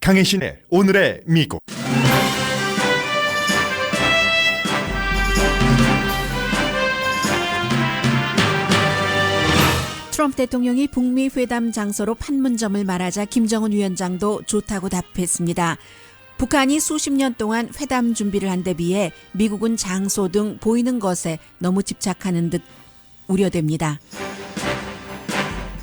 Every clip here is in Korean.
강혜신의 오늘의 미국. 트럼프 대통령이 북미 회담 장소로 판문점을 말하자 김정은 위원장도 좋다고 답했습니다. 북한이 수십 년 동안 회담 준비를 한 데 비해 미국은 장소 등 보이는 것에 너무 집착하는 듯 우려됩니다.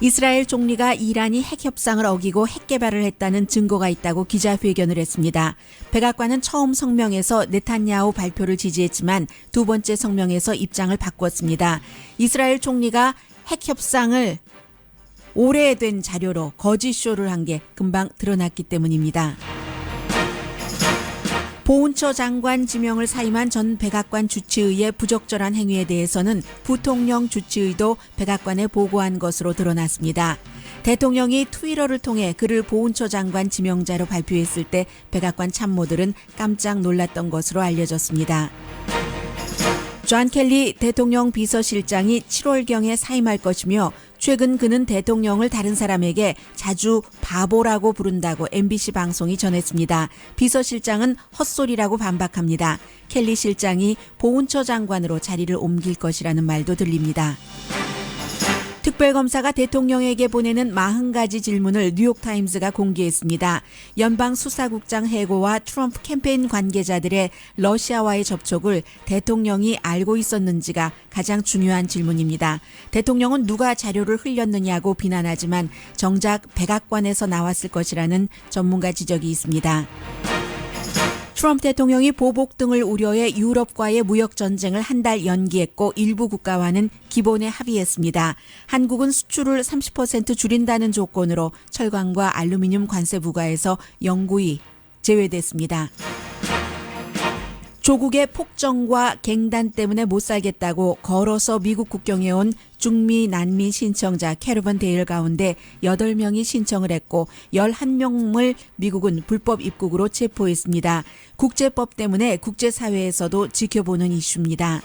이스라엘 총리가 이란이 핵 협상을 어기고 핵 개발을 했다는 증거가 있다고 기자회견을 했습니다. 백악관은 처음 성명에서 네탄야후 발표를 지지했지만 두 번째 성명에서 입장을 바꿨습니다. 이스라엘 총리가 핵 협상을 오래된 자료로 거짓쇼를 한 게 금방 드러났기 때문입니다. 보훈처 장관 지명을 사임한 전 백악관 주치의의 부적절한 행위에 대해서는 부통령 주치의도 백악관에 보고한 것으로 드러났습니다. 대통령이 트위터를 통해 그를 보훈처 장관 지명자로 발표했을 때 백악관 참모들은 깜짝 놀랐던 것으로 알려졌습니다. 존 켈리 대통령 비서실장이 7월경에 사임할 것이며 최근 그는 대통령을 다른 사람에게 자주 바보라고 부른다고 MBC 방송이 전했습니다. 비서실장은 헛소리라고 반박합니다. 켈리 실장이 보훈처 장관으로 자리를 옮길 것이라는 말도 들립니다. 특별검사가 대통령에게 보내는 40가지 질문을 뉴욕타임스가 공개했습니다. 연방수사국장 해고와 트럼프 캠페인 관계자들의 러시아와의 접촉을 대통령이 알고 있었는지가 가장 중요한 질문입니다. 대통령은 누가 자료를 흘렸느냐고 비난하지만 정작 백악관에서 나왔을 것이라는 전문가 지적이 있습니다. 트럼프 대통령이 보복 등을 우려해 유럽과의 무역 전쟁을 한 달 연기했고 일부 국가와는 기본에 합의했습니다. 한국은 수출을 30% 줄인다는 조건으로 철강과 알루미늄 관세 부과에서 영구히 제외됐습니다. 조국의 폭정과 갱단 때문에 못 살겠다고 걸어서 미국 국경에 온 중미 난민 신청자 캐러밴 데일 가운데 8명이 신청을 했고 11명을 미국은 불법 입국으로 체포했습니다. 국제법 때문에 국제사회에서도 지켜보는 이슈입니다.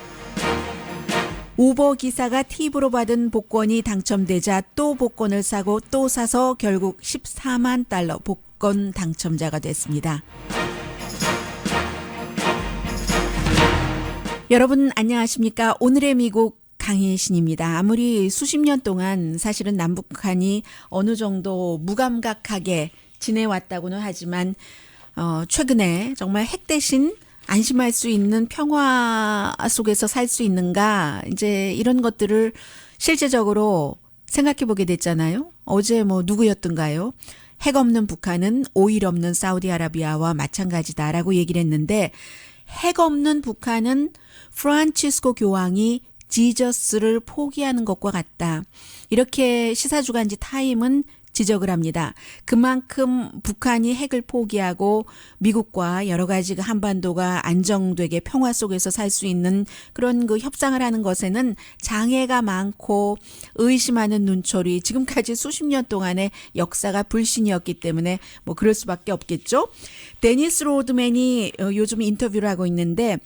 우버 기사가 팁으로 받은 복권이 당첨되자 또 복권을 사고 또 사서 결국 14만 달러 복권 당첨자가 됐습니다. 여러분 안녕하십니까? 오늘의 미국 강혜신입니다. 아무리 수십 년 동안 사실은 남북한이 어느 정도 무감각하게 지내왔다고는 하지만 최근에 정말 핵 대신 안심할 수 있는 평화 속에서 살 수 있는가 이제 이런 것들을 실제적으로 생각해 보게 됐잖아요. 어제 누구였던가요? 핵 없는 북한은 오일 없는 사우디아라비아와 마찬가지다라고 얘기를 했는데 핵 없는 북한은 프란치스코 교황이 지저스를 포기하는 것과 같다. 이렇게 시사주간지 타임은 지적을 합니다. 그만큼 북한이 핵을 포기하고 미국과 여러 가지 한반도가 안정되게 평화 속에서 살 수 있는 그런 협상을 하는 것에는 장애가 많고 의심하는 눈초리, 지금까지 수십 년 동안의 역사가 불신이었기 때문에 그럴 수밖에 없겠죠. 데니스 로드맨이 요즘 인터뷰를 하고 있는데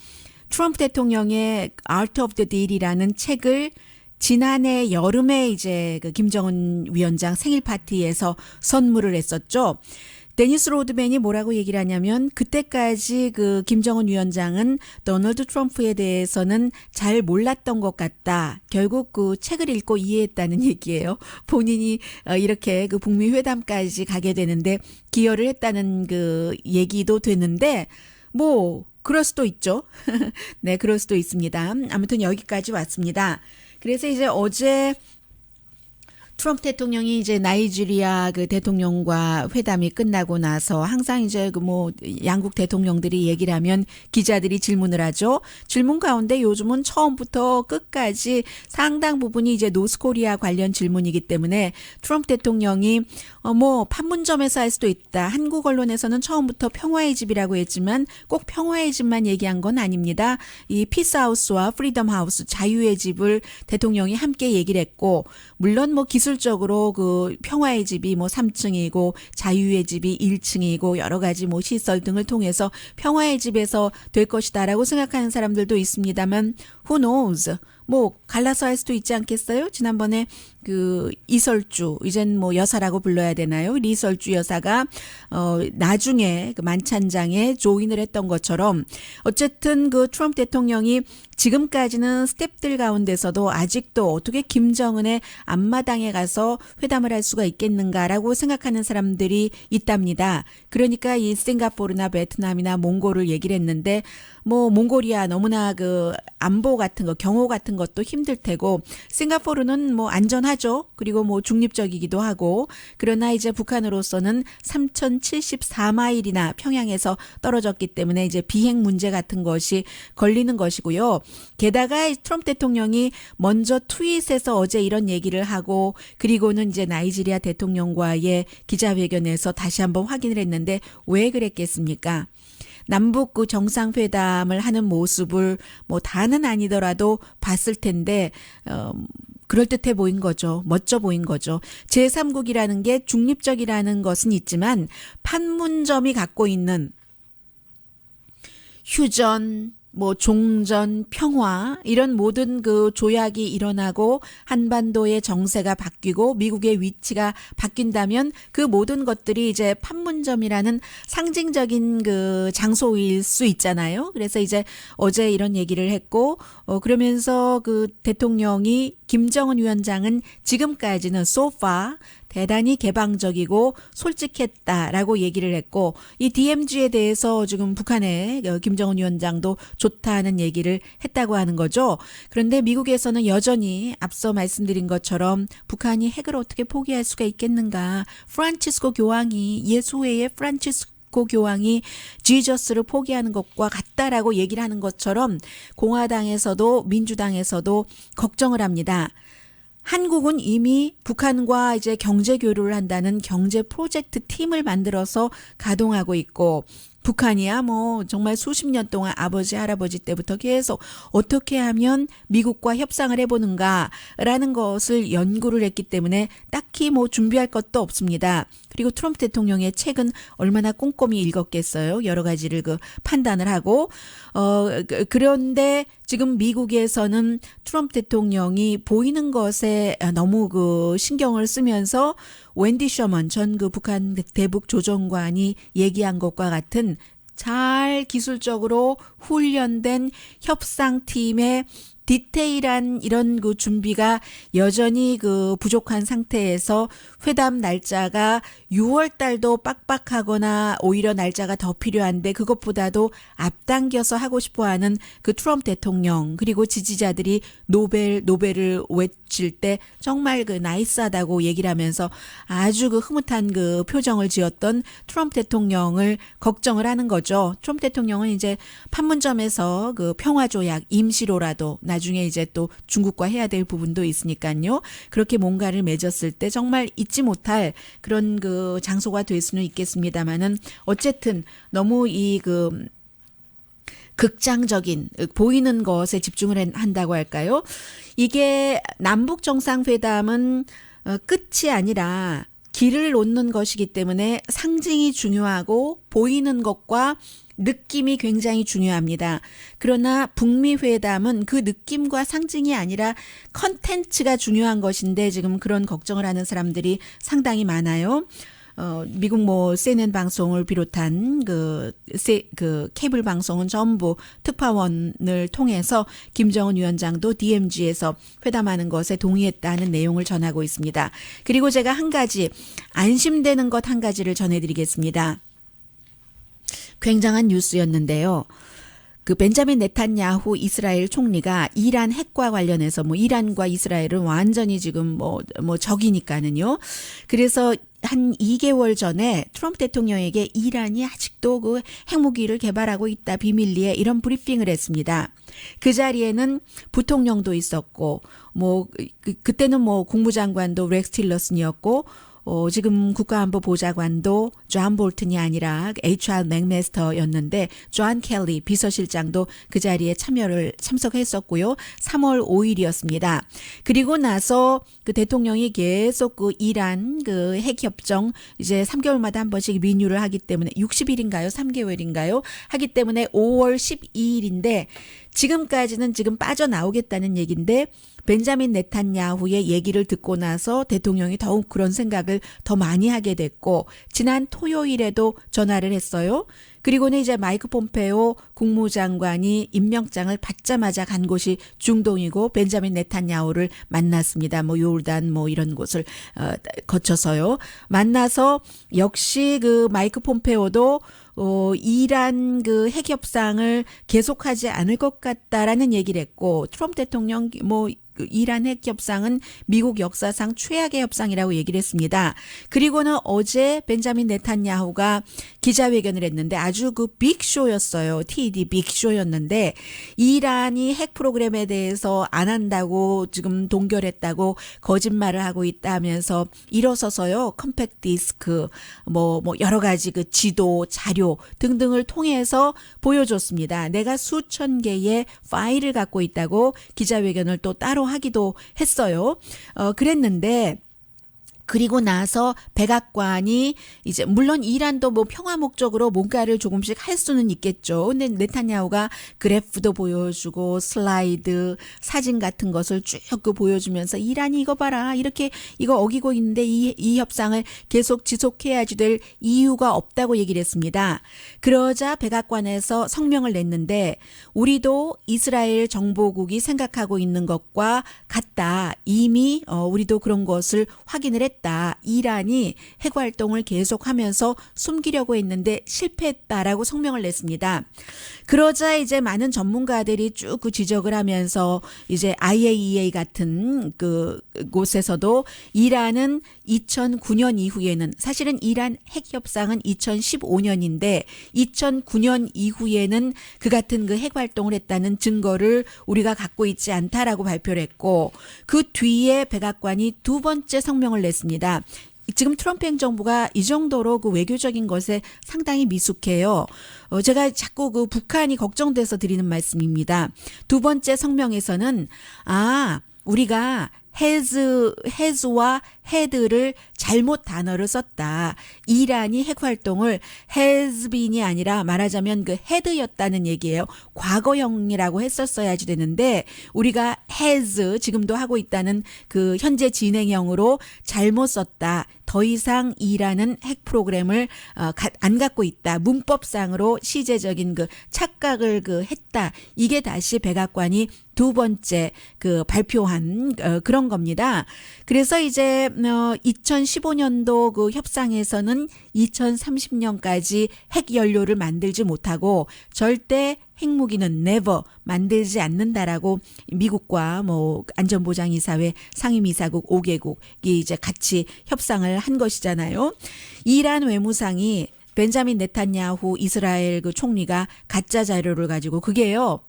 트럼프 대통령의 Art of the Deal이라는 책을 지난해 여름에 이제 김정은 위원장 생일 파티에서 선물을 했었죠. 데니스 로드맨이 뭐라고 얘기를 하냐면 그때까지 김정은 위원장은 도널드 트럼프에 대해서는 잘 몰랐던 것 같다. 결국 책을 읽고 이해했다는 얘기예요. 본인이 이렇게 북미 회담까지 가게 되는데 기여를 했다는 얘기도 되는데 그럴 수도 있죠. 네, 그럴 수도 있습니다. 아무튼 여기까지 왔습니다. 그래서 이제 어제 트럼프 대통령이 이제 나이지리아 대통령과 회담이 끝나고 나서 항상 이제 양국 대통령들이 얘기를 하면 기자들이 질문을 하죠. 질문 가운데 요즘은 처음부터 끝까지 상당 부분이 이제 노스코리아 관련 질문이기 때문에 트럼프 대통령이 판문점에서 할 수도 있다. 한국 언론에서는 처음부터 평화의 집이라고 했지만 꼭 평화의 집만 얘기한 건 아닙니다. 이 피스하우스와 프리덤하우스 자유의 집을 대통령이 함께 얘기를 했고 물론 기술적으로 평화의 집이 3층이고 자유의 집이 1층이고 여러 가지 시설 등을 통해서 평화의 집에서 될 것이다라고 생각하는 사람들도 있습니다만 who knows? 뭐 갈라서 할 수도 있지 않겠어요? 지난번에 그 이설주, 이젠 뭐 여사라고 불러야 되나요? 리설주 여사가 나중에 그 만찬장에 조인을 했던 것처럼 어쨌든 그 트럼프 대통령이 지금까지는 스텝들 가운데서도 아직도 어떻게 김정은의 앞마당에 가서 회담을 할 수가 있겠는가라고 생각하는 사람들이 있답니다. 그러니까 이 싱가포르나 베트남이나 몽골을 얘기를 했는데 뭐 몽골이야 너무나 그 안보 같은 거, 경호 같은 것도 힘들 테고 싱가포르는 뭐 안전하죠. 그리고 뭐 중립적이기도 하고 그러나 이제 북한으로서는 3,074마일이나 평양에서 떨어졌기 때문에 이제 비행 문제 같은 것이 걸리는 것이고요. 게다가 트럼프 대통령이 먼저 트윗에서 어제 이런 얘기를 하고 그리고는 이제 나이지리아 대통령과의 기자회견에서 다시 한번 확인을 했는데 왜 그랬겠습니까? 남북 그 정상회담을 하는 모습을 뭐 다는 아니더라도 봤을 텐데 그럴듯해 보인 거죠. 멋져 보인 거죠. 제3국이라는 게 중립적이라는 것은 있지만 판문점이 갖고 있는 휴전, 뭐 종전, 평화 이런 모든 그 조약이 일어나고 한반도의 정세가 바뀌고 미국의 위치가 바뀐다면 그 모든 것들이 이제 판문점이라는 상징적인 그 장소일 수 있잖아요. 그래서 이제 어제 이런 얘기를 했고 그러면서 그 대통령이 김정은 위원장은 지금까지는 so far 대단히 개방적이고 솔직했다라고 얘기를 했고 이 DMZ에 대해서 지금 북한의 김정은 위원장도 좋다는 얘기를 했다고 하는 거죠. 그런데 미국에서는 여전히 앞서 말씀드린 것처럼 북한이 핵을 어떻게 포기할 수가 있겠는가. 프란치스코 교황이 예수회의 프란치스코 교황이 지저스를 포기하는 것과 같다라고 얘기를 하는 것처럼 공화당에서도 민주당에서도 걱정을 합니다. 한국은 이미 북한과 이제 경제 교류를 한다는 경제 프로젝트 팀을 만들어서 가동하고 있고 북한이야 뭐 정말 수십 년 동안 아버지 할아버지 때부터 계속 어떻게 하면 미국과 협상을 해보는가라는 것을 연구를 했기 때문에 딱히 뭐 준비할 것도 없습니다. 그리고 트럼프 대통령의 책은 얼마나 꼼꼼히 읽었겠어요. 여러 가지를 그 판단을 하고 그런데 지금 미국에서는 트럼프 대통령이 보이는 것에 너무 그 신경을 쓰면서 웬디 셔먼 전 그 북한 대북 조정관이 얘기한 것과 같은 잘 기술적으로 훈련된 협상팀의 디테일한 이런 그 준비가 여전히 그 부족한 상태에서 회담 날짜가 6월 달도 빡빡하거나 오히려 날짜가 더 필요한데 그것보다도 앞당겨서 하고 싶어 하는 그 트럼프 대통령 그리고 지지자들이 노벨을 외칠 때 정말 그 나이스하다고 얘기를 하면서 아주 그 흐뭇한 그 표정을 지었던 트럼프 대통령을 걱정을 하는 거죠. 트럼프 대통령은 이제 판문점에서 그 평화조약 임시로라도 나중에 이제 또 중국과 해야 될 부분도 있으니까요. 그렇게 뭔가를 맺었을 때 정말 잊지 못할 그런 그 장소가 될 수는 있겠습니다만은 어쨌든 너무 이 그 극장적인 보이는 것에 집중을 한다고 할까요? 이게 남북 정상회담은 끝이 아니라 길을 놓는 것이기 때문에 상징이 중요하고 보이는 것과 느낌이 굉장히 중요합니다. 그러나 북미 회담은 그 느낌과 상징이 아니라 컨텐츠가 중요한 것인데 지금 그런 걱정을 하는 사람들이 상당히 많아요. 미국 뭐 CNN 방송을 비롯한 그 케이블 방송은 전부 특파원을 통해서 김정은 위원장도 DMZ에서 회담하는 것에 동의했다는 내용을 전하고 있습니다. 그리고 제가 한 가지 안심되는 것 한 가지를 전해드리겠습니다. 굉장한 뉴스였는데요. 그 벤자민 네탄야후 이스라엘 총리가 이란 핵과 관련해서 뭐 이란과 이스라엘은 완전히 지금 뭐 적이니까는요. 그래서 한 2개월 전에 트럼프 대통령에게 이란이 아직도 그 핵무기를 개발하고 있다 비밀리에 이런 브리핑을 했습니다. 그 자리에는 부통령도 있었고 뭐 그때는 뭐 국무장관도 렉스 틸러슨이었고 지금 국가안보보좌관도 존 볼튼이 아니라 HR 맥메스터였는데 존 켈리 비서실장도 그 자리에 참석했었고요. 3월 5일이었습니다. 그리고 나서 그 대통령이 계속 그 이란 그 핵협정 이제 3개월마다 한 번씩 리뉴를 하기 때문에 60일인가요? 3개월인가요? 하기 때문에 5월 12일인데 지금까지는 지금 빠져나오겠다는 얘기인데 벤자민 네탄야후의 얘기를 듣고 나서 대통령이 더욱 그런 생각을 더 많이 하게 됐고 지난 토요일에도 전화를 했어요. 그리고는 이제 마이크 폼페오 국무장관이 임명장을 받자마자 간 곳이 중동이고 벤자민 네탄야후를 만났습니다. 뭐 요르단 뭐 이런 곳을 거쳐서요. 만나서 역시 그 마이크 폼페오도 이란 그 핵 협상을 계속하지 않을 것 같다라는 얘기를 했고 트럼프 대통령 뭐 이란 핵 협상은 미국 역사상 최악의 협상이라고 얘기를 했습니다. 그리고는 어제 벤자민 네탄야후가 기자회견을 했는데 아주 그 빅쇼였어요. TED 빅쇼였는데 이란이 핵 프로그램에 대해서 안 한다고 지금 동결했다고 거짓말을 하고 있다면서 일어서서요. 컴팩트 디스크 뭐 여러 가지 그 지도 자료 등등을 통해서 보여줬습니다. 내가 수천 개의 파일을 갖고 있다고 기자회견을 또 따로 하기도 했어요. 그랬는데 그리고 나서 백악관이 이제 물론 이란도 뭐 평화 목적으로 뭔가를 조금씩 할 수는 있겠죠. 근데 네탄야후가 그래프도 보여주고 슬라이드 사진 같은 것을 쭉 그 보여주면서 이란이 이거 봐라 이렇게 이거 어기고 있는데 이 협상을 계속 지속해야지 될 이유가 없다고 얘기를 했습니다. 그러자 백악관에서 성명을 냈는데 우리도 이스라엘 정보국이 생각하고 있는 것과 같다. 이미 우리도 그런 것을 확인을 했다. 이란이 핵 활동을 계속하면서 숨기려고 했는데 실패했다라고 성명을 냈습니다. 그러자 이제 많은 전문가들이 쭉 그 지적을 하면서 이제 IAEA 같은 그 곳에서도 이란은 2009년 이후에는 사실은 이란 핵 협상은 2015년인데 2009년 이후에는 그 같은 그 핵 활동을 했다는 증거를 우리가 갖고 있지 않다라고 발표를 했고 그 뒤에 백악관이 두 번째 성명을 냈습니다. 지금 트럼프 행정부가 이 정도로 그 외교적인 것에 상당히 미숙해요. 제가 자꾸 그 북한이 걱정돼서 드리는 말씀입니다. 두 번째 성명에서는 우리가 has와 had를 잘못 단어를 썼다. 이란이 핵 활동을 has been이 아니라 말하자면 그 had였다는 얘기예요. 과거형이라고 했었어야지 되는데 우리가 has 지금도 하고 있다는 그 현재 진행형으로 잘못 썼다. 더 이상 이란은 핵 프로그램을 안 갖고 있다. 문법상으로 시제적인 그 착각을 했다. 이게 다시 백악관이 두 번째 그 발표한 그런 겁니다. 그래서 이제 2015년도 그 협상에서는 2030년까지 핵 연료를 만들지 못하고 절대 핵무기는 never 만들지 않는다라고 미국과 뭐 안전보장이사회 상임이사국 5개국이 이제 같이 협상을 한 것이잖아요. 이란 외무상이 벤자민 네탄야후 이스라엘 그 총리가 가짜 자료를 가지고 그게요.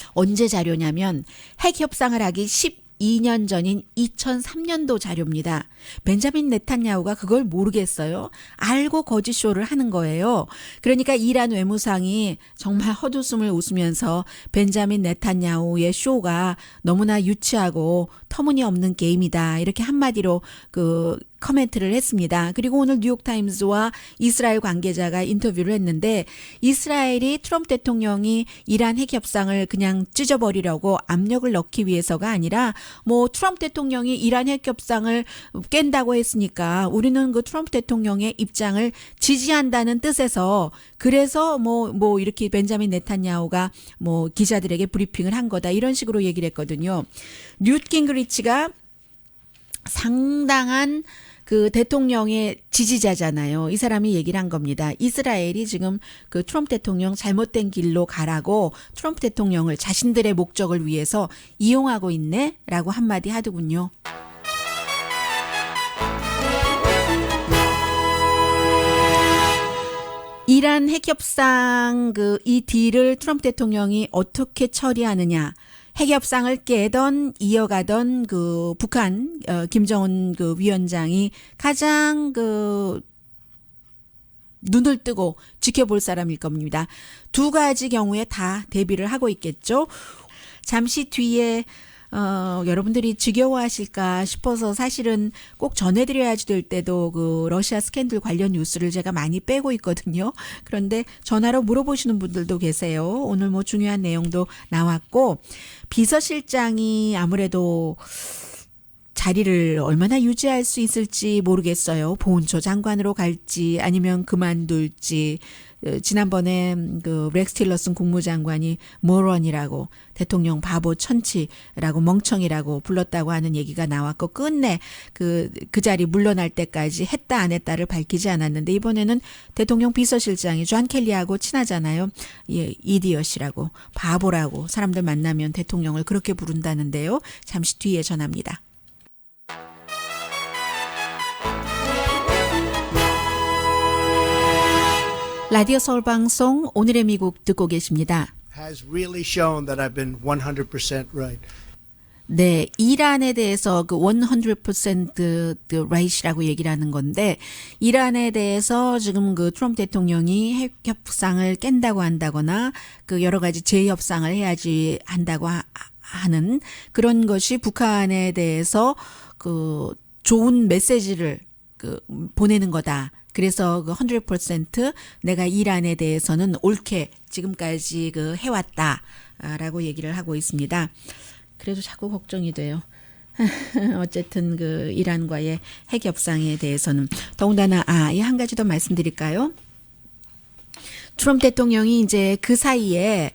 언제 자료냐면 핵 협상을 하기 12년 전인 2003년도 자료입니다. 벤자민 네탄야후가 그걸 모르겠어요. 알고 거짓쇼를 하는 거예요. 그러니까 이란 외무상이 정말 헛웃음을 웃으면서 벤자민 네탄야후의 쇼가 너무나 유치하고 터무니없는 게임이다. 이렇게 한마디로 그 커멘트를 했습니다. 그리고 오늘 뉴욕타임스와 이스라엘 관계자가 인터뷰를 했는데 이스라엘이 트럼프 대통령이 이란 핵 협상을 그냥 찢어버리려고 압력을 넣기 위해서가 아니라 뭐 트럼프 대통령이 이란 핵 협상을 깬다고 했으니까 우리는 그 트럼프 대통령의 입장을 지지한다는 뜻에서 그래서 뭐 이렇게 벤자민 네탄야후가 뭐 기자들에게 브리핑을 한 거다 이런 식으로 얘기를 했거든요. 뉴트 깅그리치가 상당한 그 대통령의 지지자잖아요. 이 사람이 얘기를 한 겁니다. 이스라엘이 지금 그 트럼프 대통령 잘못된 길로 가라고 트럼프 대통령을 자신들의 목적을 위해서 이용하고 있네라고 한마디 하더군요. 이란 핵협상 이 딜을 트럼프 대통령이 어떻게 처리하느냐. 핵협상을 깨던 이어가던 그 북한 김정은 그 위원장이 가장 그 눈을 뜨고 지켜볼 사람일 겁니다. 두 가지 경우에 다 대비를 하고 있겠죠. 잠시 뒤에 여러분들이 지겨워하실까 싶어서 사실은 꼭 전해드려야지 될 때도 그 러시아 스캔들 관련 뉴스를 제가 많이 빼고 있거든요. 그런데 전화로 물어보시는 분들도 계세요. 오늘 뭐 중요한 내용도 나왔고 비서실장이 아무래도 자리를 얼마나 유지할 수 있을지 모르겠어요. 보훈처 장관으로 갈지 아니면 그만둘지. 지난번에 그 렉스 틸러슨 국무장관이 모런이라고 대통령 바보 천치라고 멍청이라고 불렀다고 하는 얘기가 나왔고 끝내 그 자리 물러날 때까지 했다 안 했다를 밝히지 않았는데 이번에는 대통령 비서실장이 존 켈리하고 친하잖아요. 예, 이디엇이라고 바보라고 사람들 만나면 대통령을 그렇게 부른다는데요. 잠시 뒤에 전합니다. 라디오 서울 방송 오늘의 미국 듣고 계십니다. has really shown that I've been 100% right. 네, 이란에 대해서 그 100% right이라고 얘기를 하는 건데 이란에 대해서 지금 그 트럼프 대통령이 핵 협상을 깬다고 한다거나 그 여러 가지 재협상을 해야지 한다고 하는 그런 것이 북한에 대해서 그 좋은 메시지를 그 보내는 거다. 그래서 그 100% 내가 이란에 대해서는 옳게 지금까지 그 해왔다라고 얘기를 하고 있습니다. 그래도 자꾸 걱정이 돼요. 어쨌든 그 이란과의 핵 협상에 대해서는 더군다나 이 한 가지 더 말씀드릴까요? 트럼프 대통령이 이제 그 사이에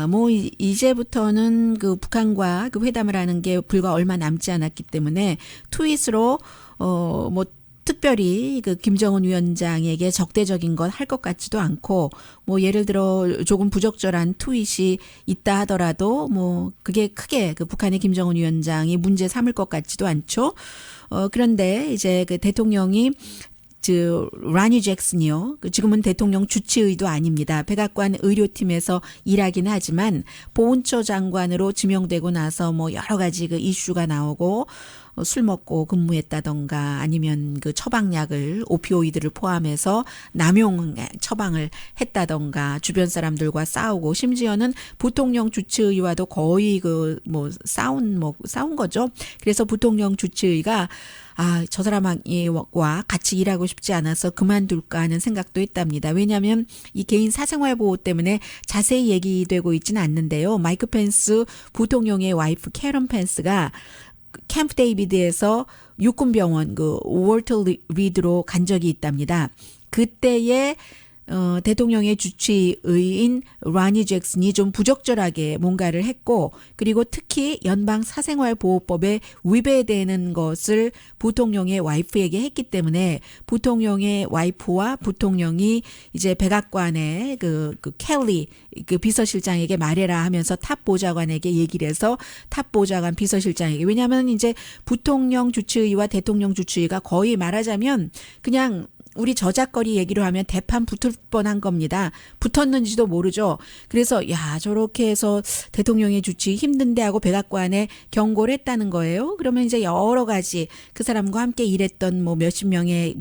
뭐 이제부터는 그 북한과 그 회담을 하는 게 불과 얼마 남지 않았기 때문에 트윗으로 뭐 특별히 그 김정은 위원장에게 적대적인 것 할 것 같지도 않고 뭐 예를 들어 조금 부적절한 트윗이 있다 하더라도 뭐 그게 크게 그 북한의 김정은 위원장이 문제 삼을 것 같지도 않죠. 그런데 이제 그 대통령이 라니 잭슨이요. 지금은 대통령 주치의도 아닙니다. 백악관 의료팀에서 일하긴 하지만 보훈처 장관으로 지명되고 나서 뭐 여러 가지 그 이슈가 나오고 술 먹고 근무했다던가 아니면 그 처방약을 오피오이드를 포함해서 남용 처방을 했다던가 주변 사람들과 싸우고 심지어는 부통령 주치의와도 거의 그 뭐 싸운 거죠. 그래서 부통령 주치의가 저 사람과 같이 일하고 싶지 않아서 그만둘까 하는 생각도 했답니다. 왜냐하면 이 개인 사생활 보호 때문에 자세히 얘기되고 있지는 않는데요. 마이크 펜스 부통령의 와이프 캐런 펜스가 캠프 데이비드에서 육군병원 그 월터 리드로 간 적이 있답니다. 그때에 대통령의 주치의인 라니 잭슨이 좀 부적절하게 뭔가를 했고 그리고 특히 연방 사생활보호법에 위배되는 것을 부통령의 와이프에게 했기 때문에 부통령의 와이프와 부통령이 이제 백악관의 그 켈리 그 비서실장에게 말해라 하면서 탑 보좌관에게 얘기를 해서 탑 보좌관 비서실장에게 왜냐하면 이제 부통령 주치의와 대통령 주치의가 거의 말하자면 그냥 우리 저작거리 얘기로 하면 대판 붙을 뻔한 겁니다. 붙었는지도 모르죠. 그래서 저렇게 해서 대통령의 주치 힘든데 하고 백악관에 경고를 했다는 거예요. 그러면 이제 여러 가지 그 사람과 함께 일했던 뭐 몇십 명의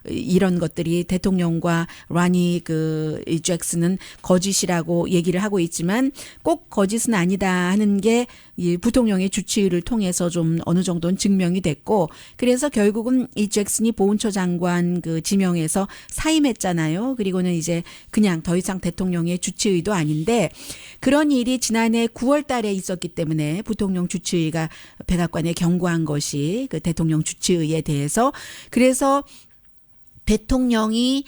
이런 것들이 대통령과 라니 그 잭슨은 거짓이라고 얘기를 하고 있지만 꼭 거짓은 아니다 하는 게 이 부통령의 주치의를 통해서 좀 어느 정도는 증명이 됐고 그래서 결국은 이 잭슨이 보훈처 장관 그 지명해서 사임했잖아요. 그리고는 이제 그냥 더 이상 대통령의 주치의도 아닌데 그런 일이 지난해 9월 달에 있었기 때문에 부통령 주치의가 백악관에 경고한 것이 그 대통령 주치의에 대해서 그래서 대통령이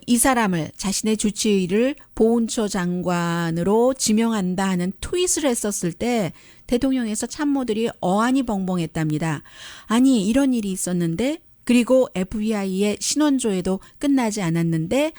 이 사람을 자신의 주치의를 보훈처 장관으로 지명한다 하는 트윗을 했었을 때 대통령에서 참모들이 어안이 벙벙했답니다. 아니 이런 일이 있었는데 그리고 FBI의 신원조회도 끝나지 않았는데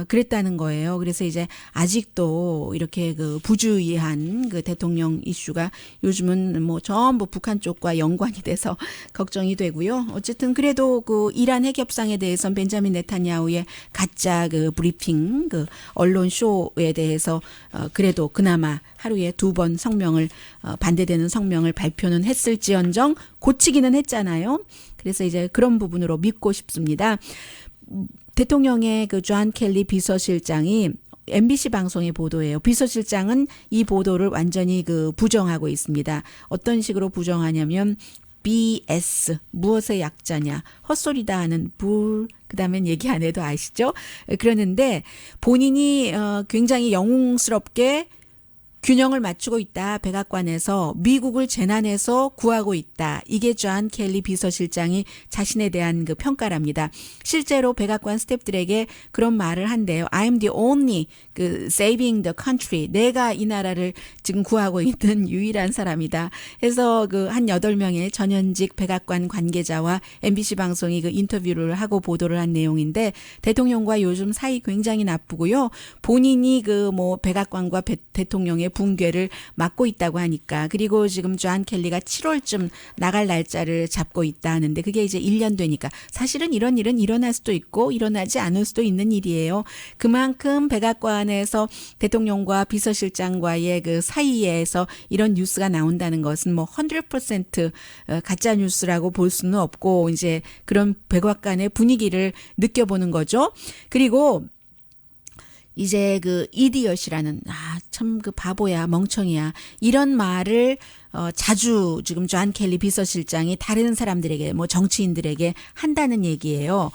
그랬다는 거예요. 그래서 이제 아직도 이렇게 그 부주의한 그 대통령 이슈가 요즘은 뭐 전부 북한 쪽과 연관이 돼서 걱정이 되고요. 어쨌든 그래도 그 이란 핵 협상에 대해서는 벤자민 네타냐후의 가짜 그 브리핑 그 언론 쇼에 대해서 그래도 그나마 하루에 2번 성명을 반대되는 성명을 발표는 했을지언정 고치기는 했잖아요. 그래서 이제 그런 부분으로 믿고 싶습니다. 대통령의 그 존 켈리 비서실장이 MBC 방송의 보도예요. 비서실장은 이 보도를 완전히 그 부정하고 있습니다. 어떤 식으로 부정하냐면 BS 무엇의 약자냐 헛소리다 하는 그다음엔 얘기 안 해도 아시죠? 그러는데 본인이 굉장히 영웅스럽게 균형을 맞추고 있다. 백악관에서 미국을 재난에서 구하고 있다. 이게 존 켈리 비서실장이 자신에 대한 그 평가랍니다. 실제로 백악관 스태프들에게 그런 말을 한대요. I'm the only 그 saving the country. 내가 이 나라를 지금 구하고 있는 유일한 사람이다. 해서 그 한 8명의 전현직 백악관 관계자와 MBC 방송이 그 인터뷰를 하고 보도를 한 내용인데 대통령과 요즘 사이 굉장히 나쁘고요. 본인이 그 뭐 백악관과 대통령의 붕괴를 막고 있다고 하니까 그리고 지금 존 켈리가 7월쯤 나갈 날짜를 잡고 있다 하는데 그게 이제 1년 되니까 사실은 이런 일은 일어날 수도 있고 일어나지 않을 수도 있는 일이에요. 그만큼 백악관에서 대통령과 비서실장과의 그 사이에서 이런 뉴스가 나온다는 것은 뭐 100% 가짜 뉴스라고 볼 수는 없고 이제 그런 백악관의 분위기를 느껴보는 거죠. 그리고 이제 그 이디엇이라는 참 그 바보야 멍청이야 이런 말을 자주 지금 존 켈리 비서실장이 다른 사람들에게 뭐 정치인들에게 한다는 얘기예요.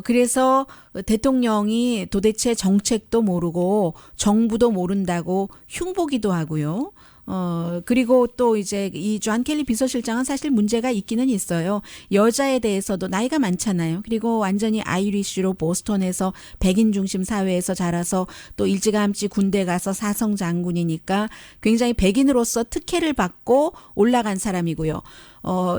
그래서 대통령이 도대체 정책도 모르고 정부도 모른다고 흉보기도 하고요. 그리고 또 이제 이 존 켈리 비서실장은 사실 문제가 있기는 있어요. 여자에 대해서도 나이가 많잖아요. 그리고 완전히 아이리쉬로 보스턴에서 백인 중심 사회에서 자라서 또 일찌감치 군대 가서 사성 장군이니까 굉장히 백인으로서 특혜를 받고 올라간 사람이고요.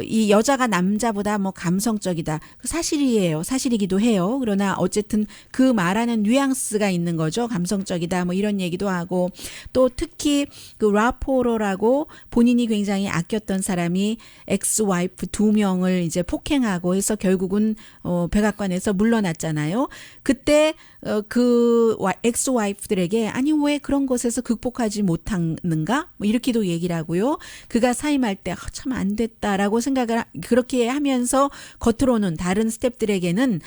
이 여자가 남자보다 뭐 감성적이다. 사실이에요. 사실이기도 해요. 그러나 어쨌든 그 말하는 뉘앙스가 있는 거죠. 감성적이다. 뭐 이런 얘기도 하고 또 특히 그 라포로라고 본인이 굉장히 아꼈던 사람이 엑스와이프 2명을 이제 폭행하고 해서 결국은 백악관에서 물러났잖아요. 그때 그 엑스와이프들에게 아니 왜 그런 곳에서 극복하지 못하는가? 뭐 이렇게도 얘기를 하고요. 그가 사임할 때 참 안 됐다라고 생각을 그렇게 하면서 겉으로는 다른 스태프들에게는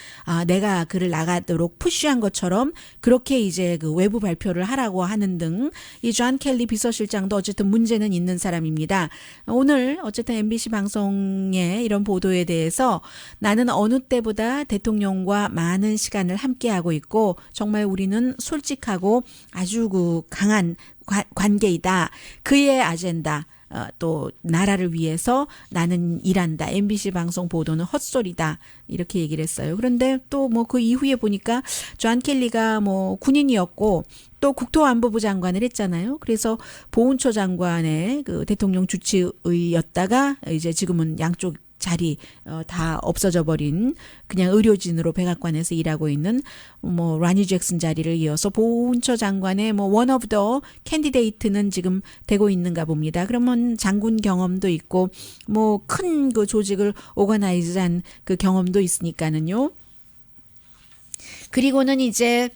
내가 그를 나가도록 푸시한 것처럼 그렇게 이제 그 외부 발표를 하라고 하는 등 이 존 켈리 비서실장도 어쨌든 문제는 있는 사람입니다. 오늘 어쨌든 MBC 방송의 이런 보도에 대해서 나는 어느 때보다 대통령과 많은 시간을 함께하고 있고 정말 우리는 솔직하고 아주 그 강한 관계이다. 그의 아젠다. 또 나라를 위해서 나는 일한다. MBC 방송 보도는 헛소리다. 이렇게 얘기를 했어요. 그런데 또 뭐 그 이후에 보니까 존 켈리가 뭐 군인이었고 또 국토안보부 장관을 했잖아요. 그래서 보훈처 장관의 그 대통령 주치의였다가 이제 지금은 양쪽 자리 다 없어져 버린 그냥 의료진으로 백악관에서 일하고 있는 뭐 라니 잭슨 자리를 이어서 보훈처 장관의 뭐 원 오브 더 캔디데이트는 지금 되고 있는가 봅니다. 그러면 장군 경험도 있고 뭐 큰 그 조직을 오거나이즈한 그 경험도 있으니까는요. 그리고는 이제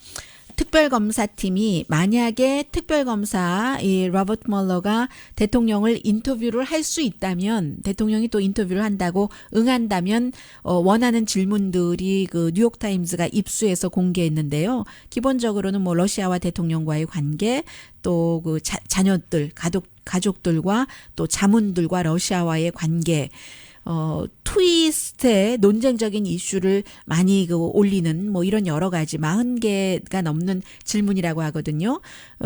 특별검사팀이 만약에 특별검사 이 로버트 멀러가 대통령을 인터뷰를 할 수 있다면 대통령이 또 인터뷰를 한다고 응한다면 원하는 질문들이 그 뉴욕타임즈가 입수해서 공개했는데요. 기본적으로는 뭐 러시아와 대통령과의 관계 또 그 자녀들 가족들과 또 자문들과 러시아와의 관계 트위스트의 논쟁적인 이슈를 많이 그 올리는 뭐 이런 여러 가지 40개가 넘는 질문이라고 하거든요.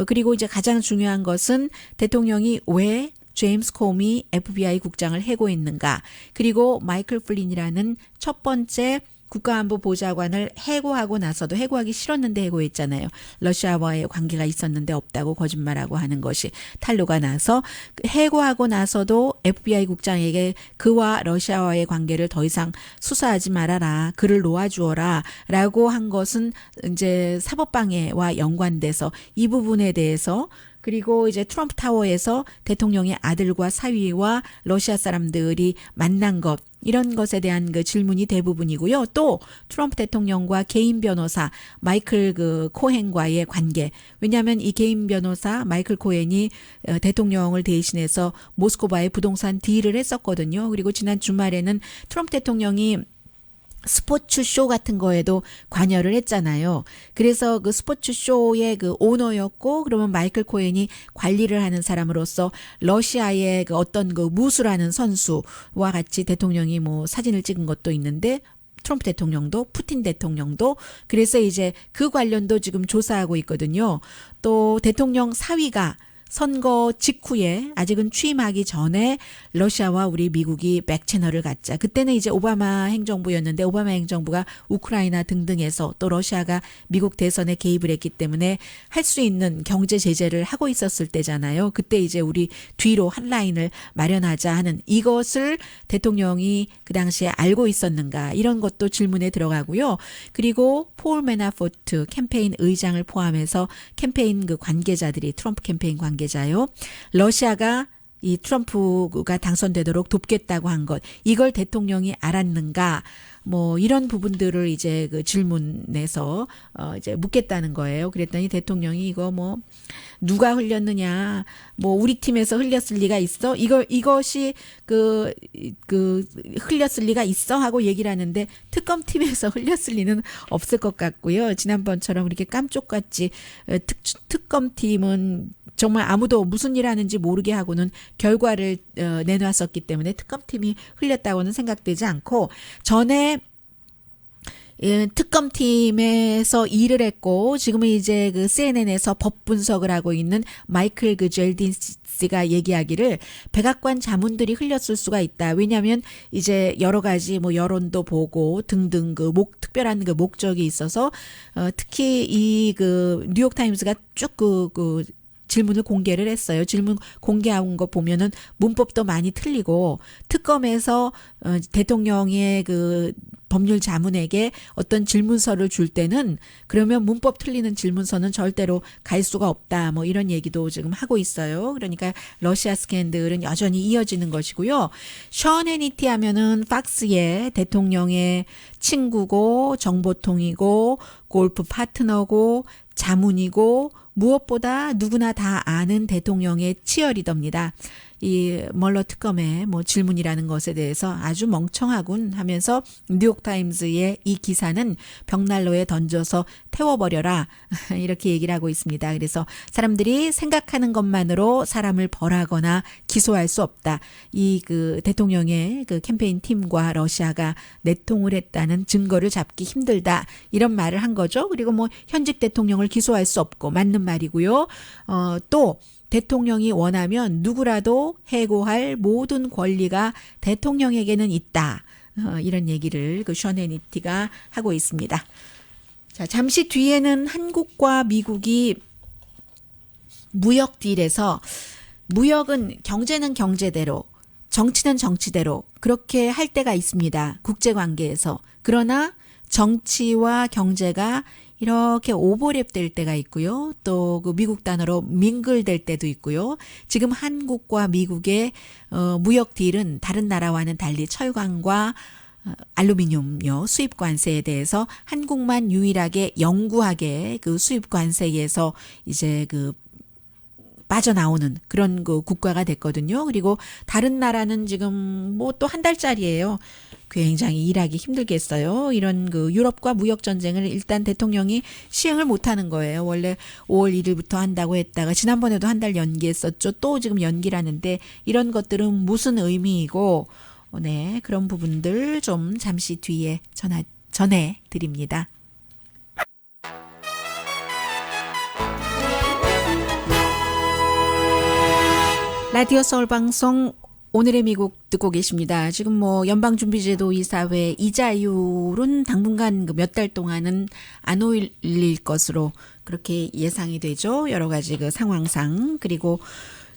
그리고 이제 가장 중요한 것은 대통령이 왜 제임스 코미 FBI 국장을 해고했는가. 그리고 마이클 플린이라는 첫 번째 국가안보보좌관을 해고하고 나서도 해고하기 싫었는데 해고했잖아요. 러시아와의 관계가 있었는데 없다고 거짓말하고 하는 것이 탄로가 나서 해고하고 나서도 FBI 국장에게 그와 러시아와의 관계를 더 이상 수사하지 말아라. 그를 놓아주어라. 라고 한 것은 이제 사법방해와 연관돼서 이 부분에 대해서 그리고 이제 트럼프 타워에서 대통령의 아들과 사위와 러시아 사람들이 만난 것 이런 것에 대한 그 질문이 대부분이고요. 또 트럼프 대통령과 개인 변호사 마이클 그 코헨과의 관계. 왜냐하면 이 개인 변호사 마이클 코헨이 대통령을 대신해서 모스크바에 부동산 딜을 했었거든요. 그리고 지난 주말에는 트럼프 대통령이 스포츠 쇼 같은 거에도 관여를 했잖아요. 그래서 그 스포츠 쇼의 그 오너였고 그러면 마이클 코헨이 관리를 하는 사람으로서 러시아의 그 어떤 그 무술하는 선수와 같이 대통령이 뭐 사진을 찍은 것도 있는데 트럼프 대통령도 푸틴 대통령도 그래서 이제 그 관련도 지금 조사하고 있거든요. 또 대통령 사위가 선거 직후에 아직은 취임하기 전에 러시아와 우리 미국이 백채널을 갖자. 그때는 이제 오바마 행정부였는데 오바마 행정부가 우크라이나 등등에서 또 러시아가 미국 대선에 개입을 했기 때문에 할 수 있는 경제 제재를 하고 있었을 때잖아요. 그때 이제 우리 뒤로 한 라인을 마련하자 하는 이것을 대통령이 그 당시에 알고 있었는가 이런 것도 질문에 들어가고요. 그리고 폴 매나포트 캠페인 의장을 포함해서 캠페인 그 관계자들이 트럼프 캠페인 관계자요. 러시아가 이 트럼프가 당선되도록 돕겠다고 한 것, 이걸 대통령이 알았는가, 뭐 이런 부분들을 이제 그 질문에서 이제 묻겠다는 거예요. 그랬더니 대통령이 이거 뭐 누가 흘렸느냐, 뭐 우리 팀에서 흘렸을 리가 있어? 이것이 그 흘렸을 리가 있어? 하고 얘기를 하는데 특검팀에서 흘렸을 리는 없을 것 같고요. 지난번처럼 이렇게 깜쪽같이 특검팀은 정말 아무도 무슨 일 하는지 모르게 하고는 결과를 내놨었기 때문에 특검팀이 흘렸다고는 생각되지 않고 전에 특검팀에서 일을 했고 지금은 이제 그 CNN에서 법 분석을 하고 있는 마이클 그 젤딘스가 얘기하기를 백악관 자문들이 흘렸을 수가 있다. 왜냐하면 이제 여러 가지 뭐 여론도 보고 등등 그 특별한 그 목적이 있어서 특히 이 그 뉴욕 타임스가 쭉 그 질문을 공개를 했어요. 질문 공개한 거 보면은 문법도 많이 틀리고 특검에서 대통령의 그 법률 자문에게 어떤 질문서를 줄 때는 그러면 문법 틀리는 질문서는 절대로 갈 수가 없다. 뭐 이런 얘기도 지금 하고 있어요. 그러니까 러시아 스캔들은 여전히 이어지는 것이고요. 션 해니티 하면은 팍스의 대통령의 친구고 정보통이고 골프 파트너고 자문이고 무엇보다 누구나 다 아는 대통령의 치어리더입니다. 이 멀러 특검의 뭐 질문이라는 것에 대해서 아주 멍청하군 하면서 뉴욕타임즈의 이 기사는 벽난로에 던져서 태워버려라 이렇게 얘기를 하고 있습니다. 그래서 사람들이 생각하는 것만으로 사람을 벌하거나 기소할 수 없다. 이 그 대통령의 그 캠페인 팀과 러시아가 내통을 했다는 증거를 잡기 힘들다. 이런 말을 한 거죠. 그리고 뭐 현직 대통령을 기소할 수 없고 맞는 말이고요. 또 대통령이 원하면 누구라도 해고할 모든 권리가 대통령에게는 있다. 이런 얘기를 그 션 해니티가 하고 있습니다. 자, 잠시 뒤에는 한국과 미국이 무역 딜에서 무역은 경제는 경제대로, 정치는 정치대로 그렇게 할 때가 있습니다. 국제관계에서. 그러나 정치와 경제가 이렇게 오버랩 될 때가 있고요. 또 그 미국 단어로 밍글될 때도 있고요. 지금 한국과 미국의 무역 딜은 다른 나라와는 달리 철강과 알루미늄요 수입 관세에 대해서 한국만 유일하게 영구하게 그 수입 관세에서 이제 그 빠져나오는 그런 그 국가가 됐거든요. 그리고 다른 나라는 지금 뭐 또 한 달짜리예요. 굉장히 일하기 힘들겠어요. 이런 그 유럽과 무역 전쟁을 일단 대통령이 시행을 못하는 거예요. 원래 5월 1일부터 한다고 했다가 지난번에도 한 달 연기했었죠. 또 지금 연기라는데 이런 것들은 무슨 의미이고 네 그런 부분들 좀 잠시 뒤에 전해 드립니다. 라디오 서울 방송 오늘의 미국 듣고 계십니다. 지금 뭐 연방준비제도 이사회 이자율은 당분간 몇 달 동안은 안 올릴 것으로 그렇게 예상이 되죠. 여러 가지 그 상황상. 그리고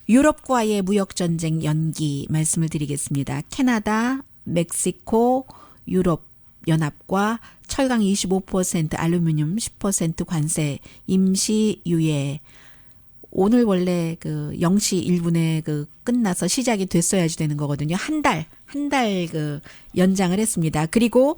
유럽과의 무역 전쟁 연기 말씀을 드리겠습니다. 캐나다, 멕시코, 유럽 연합과 철강 25%, 알루미늄 10% 관세 임시 유예. 오늘 원래 그 0시 1분에 그 끝나서 시작이 됐어야지 되는 거거든요. 한 달 그 연장을 했습니다. 그리고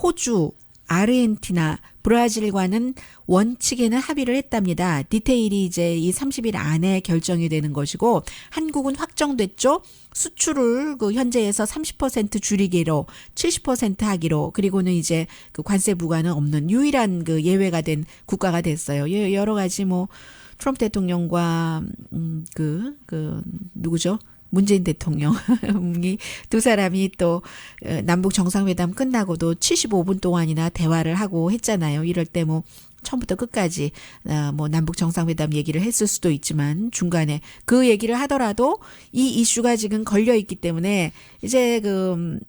호주, 아르헨티나, 브라질과는 원칙에는 합의를 했답니다. 디테일이 이제 이 30일 안에 결정이 되는 것이고 한국은 확정됐죠. 수출을 그 현재에서 30% 줄이기로 70% 하기로 그리고는 이제 그 관세 부과는 없는 유일한 그 예외가 된 국가가 됐어요. 여러 가지 뭐 트럼프 대통령과 누구죠? 문재인 대통령이 두 사람이 또 남북 정상회담 끝나고도 75분 동안이나 대화를 하고 했잖아요. 이럴 때 뭐 처음부터 끝까지 뭐 남북 정상회담 얘기를 했을 수도 있지만 중간에 그 얘기를 하더라도 이 이슈가 지금 걸려 있기 때문에 이제 그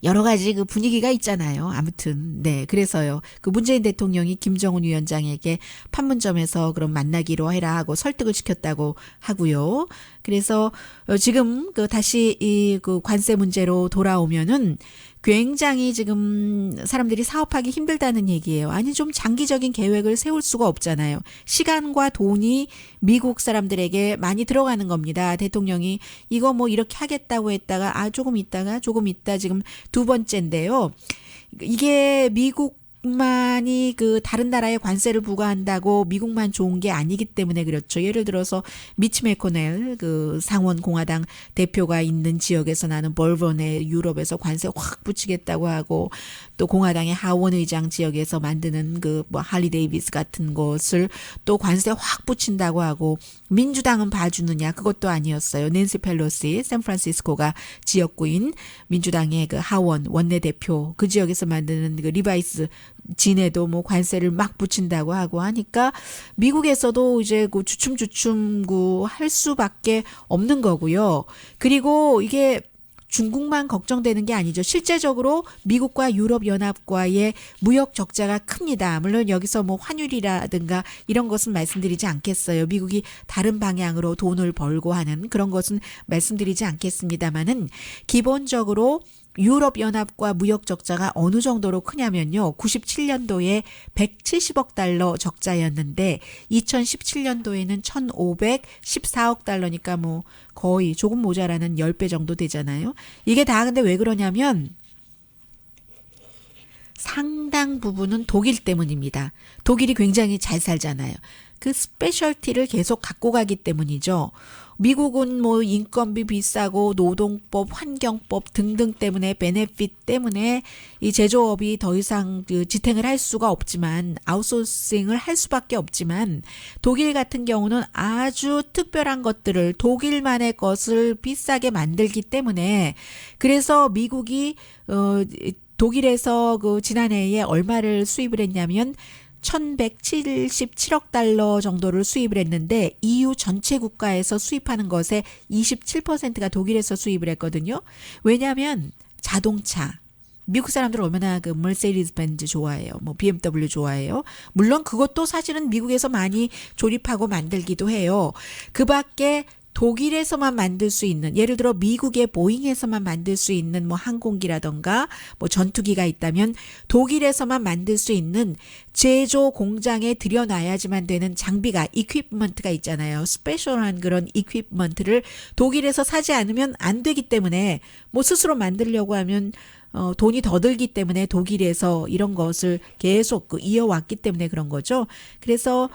여러 가지 그 분위기가 있잖아요. 아무튼 네 그래서요. 그 문재인 대통령이 김정은 위원장에게 판문점에서 그럼 만나기로 해라 하고 설득을 시켰다고 하고요. 그래서 지금 그 다시 이 그 관세 문제로 돌아오면은 굉장히 지금 사람들이 사업하기 힘들다는 얘기예요. 아니 좀 장기적인 계획을 세울 수가 없잖아요. 시간과 돈이 미국 사람들에게 많이 들어가는 겁니다. 대통령이 이거 뭐 이렇게 하겠다고 했다가 조금 있다 지금 두 번째인데요. 이게 미국만이 그 다른 나라에 관세를 부과한다고 미국만 좋은 게 아니기 때문에 그렇죠. 예를 들어서 미치 매코넬 그 상원 공화당 대표가 있는 지역에서 나는 벌번에 유럽에서 관세 확 붙이겠다고 하고 또 공화당의 하원 의장 지역에서 만드는 그 뭐 할리 데이비스 같은 것을 또 관세 확 붙인다고 하고 민주당은 봐주느냐 그것도 아니었어요. 낸시 펠로시 샌프란시스코가 지역구인 민주당의 그 하원 원내대표 그 지역에서 만드는 그 리바이스 진에도 뭐 관세를 막 붙인다고 하고 하니까 미국에서도 이제 그 주춤주춤 할 수밖에 없는 거고요. 그리고 이게 중국만 걱정되는 게 아니죠. 실제적으로 미국과 유럽연합과의 무역 적자가 큽니다. 물론 여기서 뭐 환율이라든가 이런 것은 말씀드리지 않겠어요. 미국이 다른 방향으로 돈을 벌고 하는 그런 것은 말씀드리지 않겠습니다만은 기본적으로 유럽연합과 무역 적자가 어느 정도로 크냐면요. 97년도에 170억 달러 적자였는데 2017년도에는 1,514억 달러니까 뭐 거의 조금 모자라는 10배 정도 되잖아요. 이게 다 근데 왜 그러냐면 상당 부분은 독일 때문입니다. 독일이 굉장히 잘 살잖아요. 그 스페셜티를 계속 갖고 가기 때문이죠. 미국은 뭐 인건비 비싸고 노동법, 환경법 등등 때문에 베네핏 때문에 이 제조업이 더 이상 그 지탱을 할 수가 없지만 아웃소싱을 할 수밖에 없지만 독일 같은 경우는 아주 특별한 것들을 독일만의 것을 비싸게 만들기 때문에 그래서 미국이 독일에서 그 지난해에 얼마를 수입을 했냐면 1,177억 달러 정도를 수입을 했는데 EU 전체 국가에서 수입하는 것의 27%가 독일에서 수입을 했거든요. 왜냐하면 자동차. 미국 사람들 얼마나 그 머세디스 벤츠 좋아해요. 뭐 BMW 좋아해요. 물론 그것도 사실은 미국에서 많이 조립하고 만들기도 해요. 그 밖에 독일에서만 만들 수 있는 예를 들어 미국의 보잉에서만 만들 수 있는 뭐 항공기라던가 뭐 전투기가 있다면 독일에서만 만들 수 있는 제조 공장에 들여놔야지만 되는 장비가 이퀴프먼트가 있잖아요. 스페셜한 그런 이퀴프먼트를 독일에서 사지 않으면 안 되기 때문에 뭐 스스로 만들려고 하면 돈이 더 들기 때문에 독일에서 이런 것을 계속 이어왔기 때문에 그런 거죠. 그래서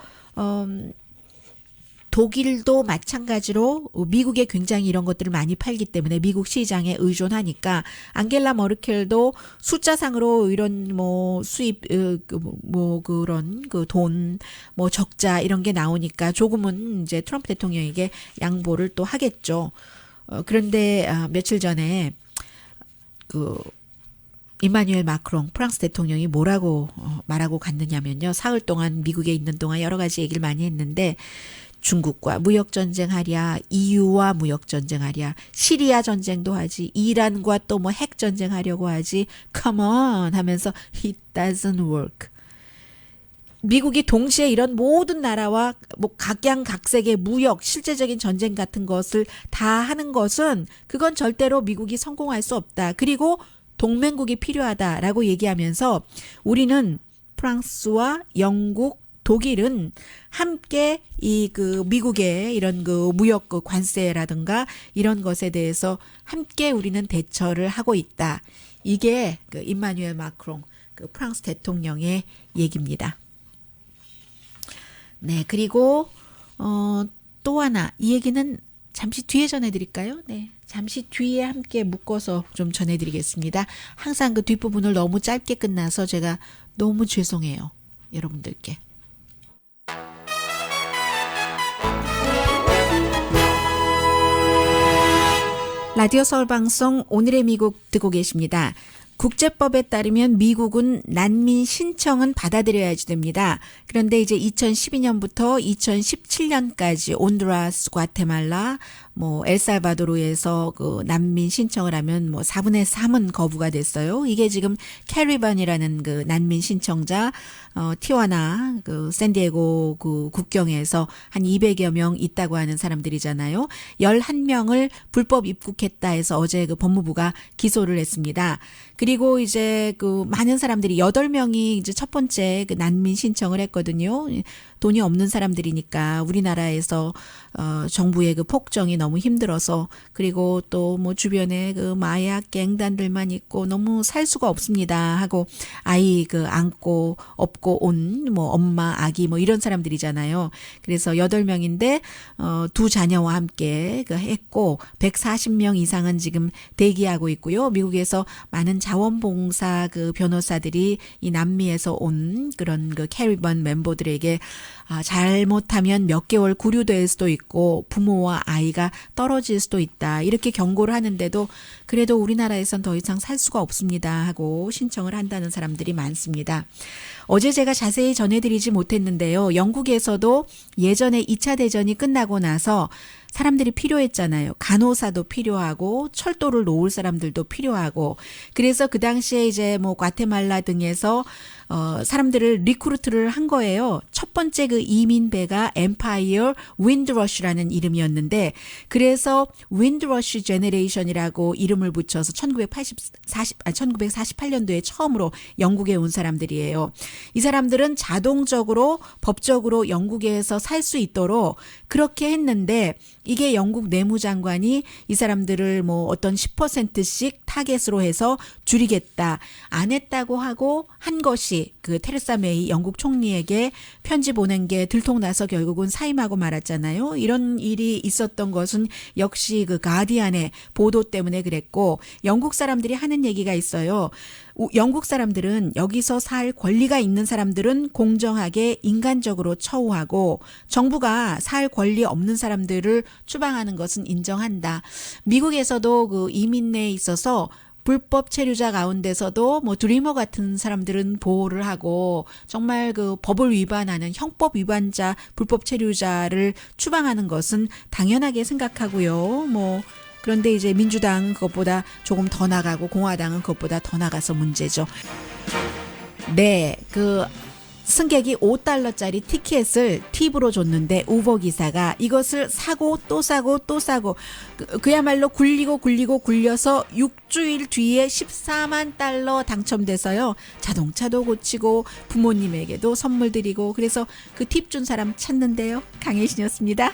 독일도 마찬가지로 미국에 굉장히 이런 것들을 많이 팔기 때문에 미국 시장에 의존하니까 앙겔라 머르켈도 숫자상으로 이런 뭐 수입 뭐 그런 그 돈 뭐 적자 이런 게 나오니까 조금은 이제 트럼프 대통령에게 양보를 또 하겠죠. 그런데 며칠 전에 그 이마뉴엘 마크롱 프랑스 대통령이 뭐라고 말하고 갔느냐면요. 사흘 동안 미국에 있는 동안 여러 가지 얘기를 많이 했는데 중국과 무역 전쟁하랴, EU와 무역 전쟁하랴, 시리아 전쟁도 하지, 이란과 또 뭐 핵 전쟁하려고 하지. Come on 하면서 it doesn't work. 미국이 동시에 이런 모든 나라와 뭐 각양각색의 무역, 실제적인 전쟁 같은 것을 다 하는 것은 그건 절대로 미국이 성공할 수 없다. 그리고 동맹국이 필요하다라고 얘기하면서 우리는 프랑스와 영국, 독일은 함께 이 그 미국의 이런 그 무역 그 관세라든가 이런 것에 대해서 함께 우리는 대처를 하고 있다. 이게 그 임마누엘 마크롱 그 프랑스 대통령의 얘기입니다. 네, 그리고 또 하나 이 얘기는 잠시 뒤에 전해드릴까요? 네, 잠시 뒤에 함께 묶어서 좀 전해드리겠습니다. 항상 그 뒷부분을 너무 짧게 끝나서 제가 너무 죄송해요, 여러분들께. 라디오 서울 방송 오늘의 미국 듣고 계십니다. 국제법에 따르면 미국은 난민 신청은 받아들여야지 됩니다. 그런데 이제 2012년부터 2017년까지 온두라스, 과테말라, 뭐 엘살바도르에서 그 난민 신청을 하면 뭐 4분의 3은 거부가 됐어요. 이게 지금 캐리번이라는 그 난민 신청자 티와나 그 샌디에고 그 국경에서 한 200여 명 있다고 하는 사람들이잖아요. 11명을 불법 입국했다 해서 어제 그 법무부가 기소를 했습니다. 그리고 이제 그 많은 사람들이 8명이 이제 첫 번째 그 난민 신청을 했거든요. 돈이 없는 사람들이니까 우리나라에서 정부의 그 폭정이 너무 힘들어서 그리고 또 뭐 주변에 그 마약 갱단들만 있고 너무 살 수가 없습니다 하고 아이 그 안고 업고 온 뭐 엄마 아기 뭐 이런 사람들이잖아요. 그래서 8명인데 두 자녀와 함께 그 했고 140명 이상은 지금 대기하고 있고요. 미국에서 많은 자원봉사 그 변호사들이 이 남미에서 온 그런 그 캐리번 멤버들에게 잘못하면 몇 개월 구류될 수도 있고 부모와 아이가 떨어질 수도 있다. 이렇게 경고를 하는데도 그래도 우리나라에선 더 이상 살 수가 없습니다 하고 신청을 한다는 사람들이 많습니다. 어제 제가 자세히 전해드리지 못했는데요. 영국에서도 예전에 2차 대전이 끝나고 나서 사람들이 필요했잖아요. 간호사도 필요하고 철도를 놓을 사람들도 필요하고 그래서 그 당시에 이제 뭐 과테말라 등에서 사람들을 리크루트를 한 거예요. 첫 번째 그 이민배가 엠파이어 윈드러쉬라는 이름이었는데 그래서 윈드러쉬 제너레이션이라고 이름을 붙여서 1948년도에 처음으로 영국에 온 사람들이에요. 이 사람들은 자동적으로 법적으로 영국에서 살 수 있도록 그렇게 했는데 이게 영국 내무장관이 이 사람들을 뭐 어떤 10%씩 타겟으로 해서 줄이겠다. 안 했다고 하고 한 것이 그 테레사 메이 영국 총리에게 편지 보낸 게 들통나서 결국은 사임하고 말았잖아요. 이런 일이 있었던 것은 역시 그 가디안의 보도 때문에 그랬고 영국 사람들이 하는 얘기가 있어요. 영국 사람들은 여기서 살 권리가 있는 사람들은 공정하게 인간적으로 처우하고 정부가 살 권리 없는 사람들을 추방하는 것은 인정한다. 미국에서도 그 이민 내에 있어서 불법 체류자 가운데서도 뭐 드리머 같은 사람들은 보호를 하고 정말 그 법을 위반하는 형법 위반자 불법 체류자를 추방하는 것은 당연하게 생각하고요. 뭐 그런데 이제 민주당은 그것보다 조금 더 나가고 공화당은 그것보다 더 나가서 문제죠. 네, 그 승객이 $5짜리 티켓을 팁으로 줬는데 우버 기사가 이것을 사고 또 사고 또 사고 그야말로 굴려서 6주일 뒤에 $14만 당첨돼서요. 자동차도 고치고 부모님에게도 선물 드리고 그래서 그 팁 준 사람 찾는데요. 강혜신이었습니다.